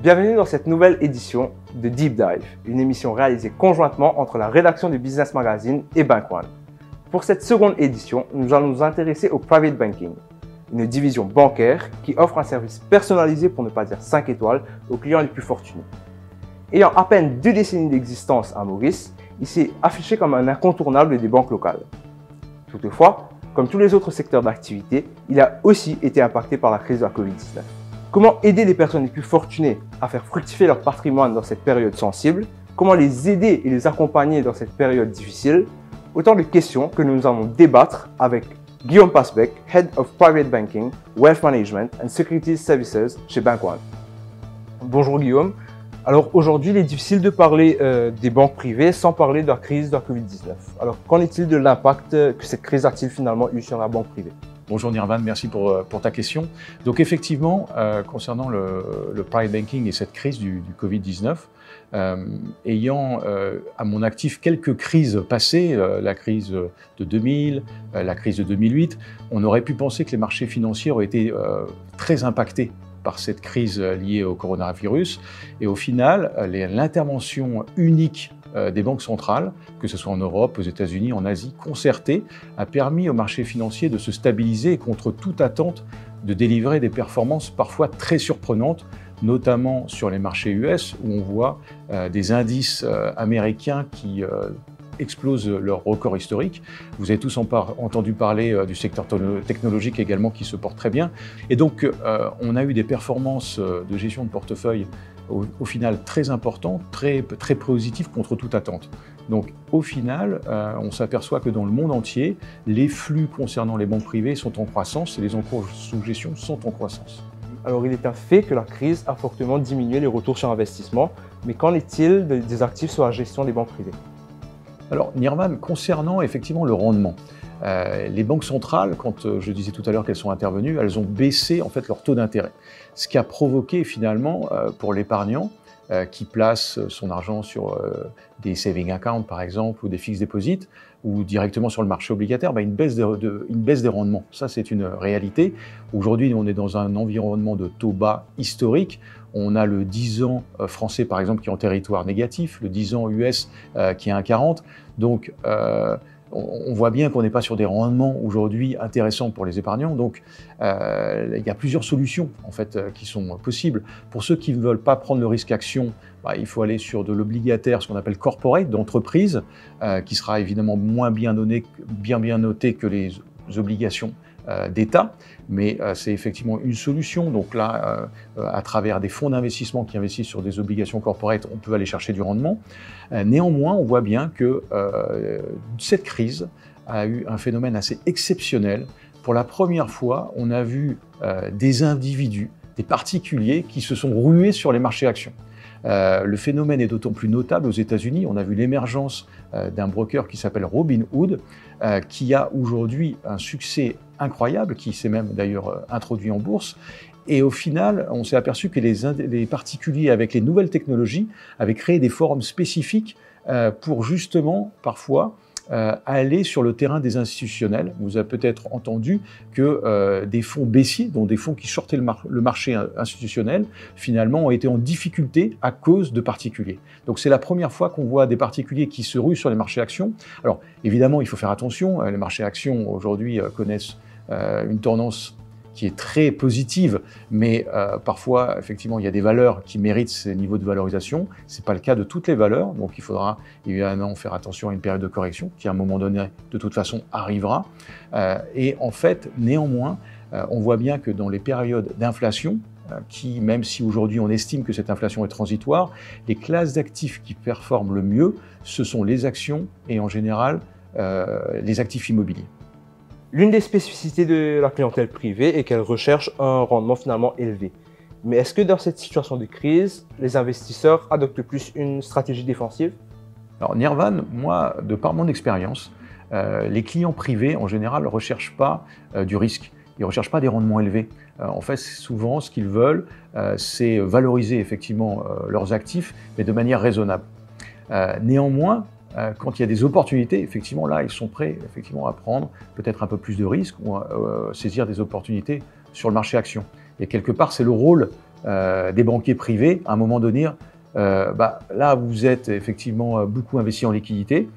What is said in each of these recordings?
Bienvenue dans cette nouvelle édition de Deep Dive, une émission réalisée conjointement entre la rédaction du Business Magazine et Bank One. Pour cette seconde édition, nous allons nous intéresser au Private Banking, une division bancaire qui offre un service personnalisé, pour ne pas dire 5 étoiles, aux clients les plus fortunés. Ayant à peine 2 décennies d'existence à Maurice, il s'est affiché comme un incontournable des banques locales. Toutefois, comme tous les autres secteurs d'activité, il a aussi été impacté par la crise de la Covid-19. Comment aider les personnes les plus fortunées à faire fructifier leur patrimoine dans cette période sensible? Comment les aider et les accompagner dans cette période difficile? Autant de questions que nous allons débattre avec Guillaume Pasbeck, Head of Private Banking, Wealth Management and Securities Services chez Bank One. Bonjour Guillaume. Alors aujourd'hui, il est difficile de parler des banques privées sans parler de la crise de la Covid-19. Alors qu'en est-il de l'impact que cette crise a-t-il finalement eu sur la banque privée? Bonjour Nirvan, merci pour ta question. Donc effectivement, concernant le private banking et cette crise du Covid-19, ayant à mon actif quelques crises passées, la crise de 2000, la crise de 2008, on aurait pu penser que les marchés financiers auraient été très impactés par cette crise liée au coronavirus. Et au final, l'intervention unique des banques centrales, que ce soit en Europe, aux États-Unis, en Asie, concertée, a permis aux marchés financiers de se stabiliser et contre toute attente de délivrer des performances parfois très surprenantes, notamment sur les marchés US, où on voit des indices américains qui explosent leur record historique. Vous avez tous entendu parler du secteur technologique également qui se porte très bien. Et donc, on a eu des performances de gestion de portefeuille au final très importantes, très positives contre toute attente. Donc, au final, on s'aperçoit que dans le monde entier, les flux concernant les banques privées sont en croissance et les encours sous gestion sont en croissance. Alors, il est un fait que la crise a fortement diminué les retours sur investissement, mais qu'en est-il des actifs sur la gestion des banques privées? Alors, Nirvan, concernant effectivement le rendement, les banques centrales, quand je disais tout à l'heure qu'elles sont intervenues, elles ont baissé en fait leur taux d'intérêt. Ce qui a provoqué finalement pour l'épargnant qui place son argent sur des saving accounts par exemple ou des fixed deposits ou directement sur le marché obligataire, une baisse des rendements. Ça, c'est une réalité. Aujourd'hui, on est dans un environnement de taux bas historique. On a le 10 ans français, par exemple, qui est en territoire négatif, le 10 ans US qui est à 1,40. Donc, on voit bien qu'on n'est pas sur des rendements aujourd'hui intéressants pour les épargnants. Donc, il y a plusieurs solutions en fait qui sont possibles. Pour ceux qui ne veulent pas prendre le risque action, il faut aller sur de l'obligataire, ce qu'on appelle corporate, d'entreprise, qui sera évidemment moins bien noté que les obligations d'État, mais c'est effectivement une solution. Donc là, à travers des fonds d'investissement qui investissent sur des obligations corporate, on peut aller chercher du rendement. Néanmoins, on voit bien que cette crise a eu un phénomène assez exceptionnel. Pour la première fois, on a vu des individus, des particuliers qui se sont rués sur les marchés actions. Le phénomène est d'autant plus notable aux États-Unis. On a vu l'émergence d'un broker qui s'appelle Robinhood, qui a aujourd'hui un succès incroyable, qui s'est même d'ailleurs introduit en bourse. Et au final, on s'est aperçu que les particuliers, avec les nouvelles technologies, avaient créé des forums spécifiques pour justement, parfois, aller sur le terrain des institutionnels. Vous avez peut-être entendu que des fonds baissiers, dont des fonds qui sortaient le marché institutionnel, finalement ont été en difficulté à cause de particuliers. Donc c'est la première fois qu'on voit des particuliers qui se ruent sur les marchés actions. Alors évidemment, il faut faire attention. Les marchés actions aujourd'hui connaissent une tendance qui est très positive, mais parfois, effectivement, il y a des valeurs qui méritent ces niveaux de valorisation. Ce n'est pas le cas de toutes les valeurs, donc il faudra évidemment faire attention à une période de correction qui, à un moment donné, de toute façon, arrivera. Et en fait, néanmoins, on voit bien que dans les périodes d'inflation, qui, même si aujourd'hui on estime que cette inflation est transitoire, les classes d'actifs qui performent le mieux, ce sont les actions et en général les actifs immobiliers. L'une des spécificités de la clientèle privée est qu'elle recherche un rendement finalement élevé. Mais est-ce que dans cette situation de crise, les investisseurs adoptent plus une stratégie défensive? Alors Nirvan, moi, de par mon expérience, les clients privés en général ne recherchent pas du risque. Ils ne recherchent pas des rendements élevés. En fait, souvent, ce qu'ils veulent, c'est valoriser effectivement leurs actifs, mais de manière raisonnable. Néanmoins, quand il y a des opportunités, effectivement, là, ils sont prêts effectivement, à prendre peut-être un peu plus de risques ou à saisir des opportunités sur le marché action. Et quelque part, c'est le rôle des banquiers privés, à un moment donné, là, vous êtes effectivement beaucoup investi en liquidité,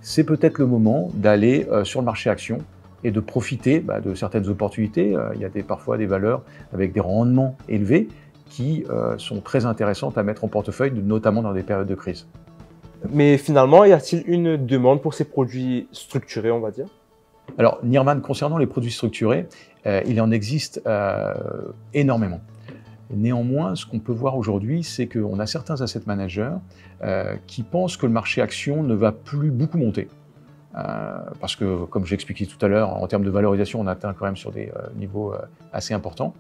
c'est peut-être le moment d'aller sur le marché actions et de profiter de certaines opportunités. Il y a parfois des valeurs avec des rendements élevés qui sont très intéressantes à mettre en portefeuille, notamment dans des périodes de crise. Mais finalement, y a-t-il une demande pour ces produits structurés, on va dire? Alors, Nirman, concernant les produits structurés, il en existe énormément. Néanmoins, ce qu'on peut voir aujourd'hui, c'est qu'on a certains asset managers qui pensent que le marché action ne va plus beaucoup monter. Parce que, comme j'ai expliqué tout à l'heure, en termes de valorisation, on atteint quand même sur des niveaux assez importants.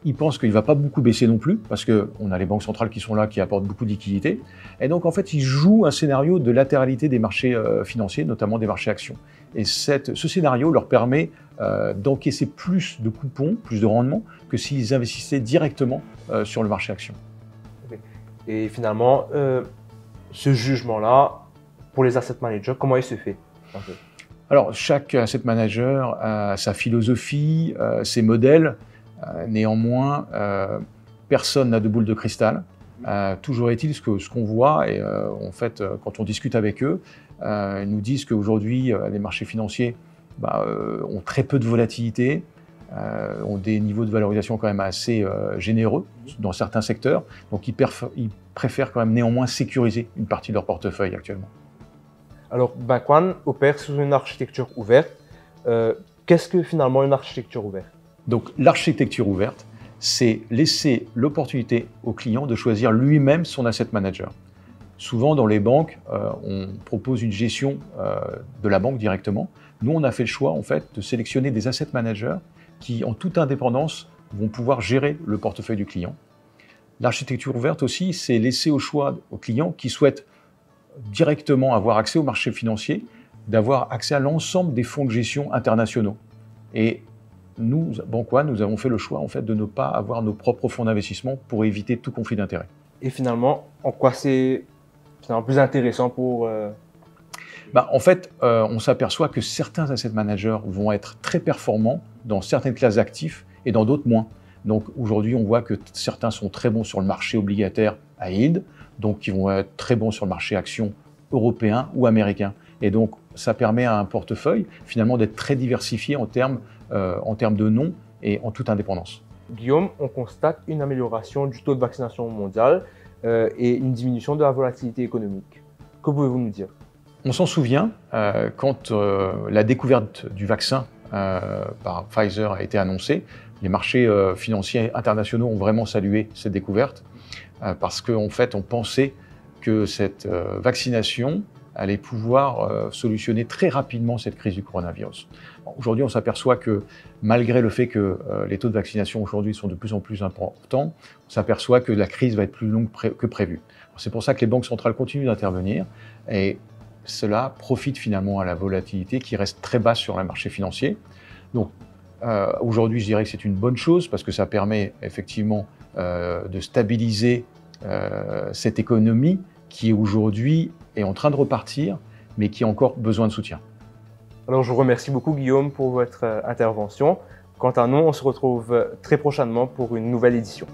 Ils pensent qu'il ne va pas beaucoup baisser non plus, parce qu'on a les banques centrales qui sont là, qui apportent beaucoup de liquidités. Et donc, en fait, ils jouent un scénario de latéralité des marchés financiers, notamment des marchés actions. Et ce scénario leur permet d'encaisser plus de coupons, plus de rendement, que s'ils investissaient directement sur le marché action. Et finalement, ce jugement-là, pour les asset managers, comment il se fait? Alors, chaque asset manager a sa philosophie, ses modèles. Néanmoins, personne n'a de boule de cristal. Toujours est-il ce qu'on voit, et en fait, quand on discute avec eux, ils nous disent qu'aujourd'hui, les marchés financiers ont très peu de volatilité, ont des niveaux de valorisation quand même assez généreux dans certains secteurs. Donc, ils préfèrent quand même néanmoins sécuriser une partie de leur portefeuille actuellement. Alors, Bank One opère sur une architecture ouverte. Qu'est-ce que finalement une architecture ouverte? Donc, l'architecture ouverte, c'est laisser l'opportunité au client de choisir lui-même son asset manager. Souvent, dans les banques, on propose une gestion de la banque directement. Nous, on a fait le choix, en fait, de sélectionner des asset managers qui, en toute indépendance, vont pouvoir gérer le portefeuille du client. L'architecture ouverte aussi, c'est laisser au choix aux clients qui souhaitent directement avoir accès au marché financier, d'avoir accès à l'ensemble des fonds de gestion internationaux. Et nous, Bank One, nous avons fait le choix en fait, de ne pas avoir nos propres fonds d'investissement pour éviter tout conflit d'intérêts. Et finalement, en quoi c'est plus intéressant pour... En fait, on s'aperçoit que certains asset managers vont être très performants dans certaines classes d'actifs et dans d'autres moins. Donc aujourd'hui, on voit que certains sont très bons sur le marché obligataire à yield, donc ils vont être très bons sur le marché actions européen ou américain. Et donc, ça permet à un portefeuille, finalement, d'être très diversifié en termes de noms et en toute indépendance. Guillaume, on constate une amélioration du taux de vaccination mondial et une diminution de la volatilité économique. Que pouvez-vous nous dire? On s'en souvient, quand la découverte du vaccin par Pfizer a été annoncée, les marchés financiers internationaux ont vraiment salué cette découverte parce qu'en fait, on pensait que cette vaccination allait pouvoir solutionner très rapidement cette crise du coronavirus. Aujourd'hui, on s'aperçoit que malgré le fait que les taux de vaccination aujourd'hui sont de plus en plus importants, on s'aperçoit que la crise va être plus longue que prévu. C'est pour ça que les banques centrales continuent d'intervenir et cela profite finalement à la volatilité qui reste très basse sur le marché financier. Donc aujourd'hui, je dirais que c'est une bonne chose parce que ça permet effectivement de stabiliser cette économie qui aujourd'hui est en train de repartir, mais qui a encore besoin de soutien. Alors je vous remercie beaucoup Guillaume pour votre intervention. Quant à nous, on se retrouve très prochainement pour une nouvelle édition.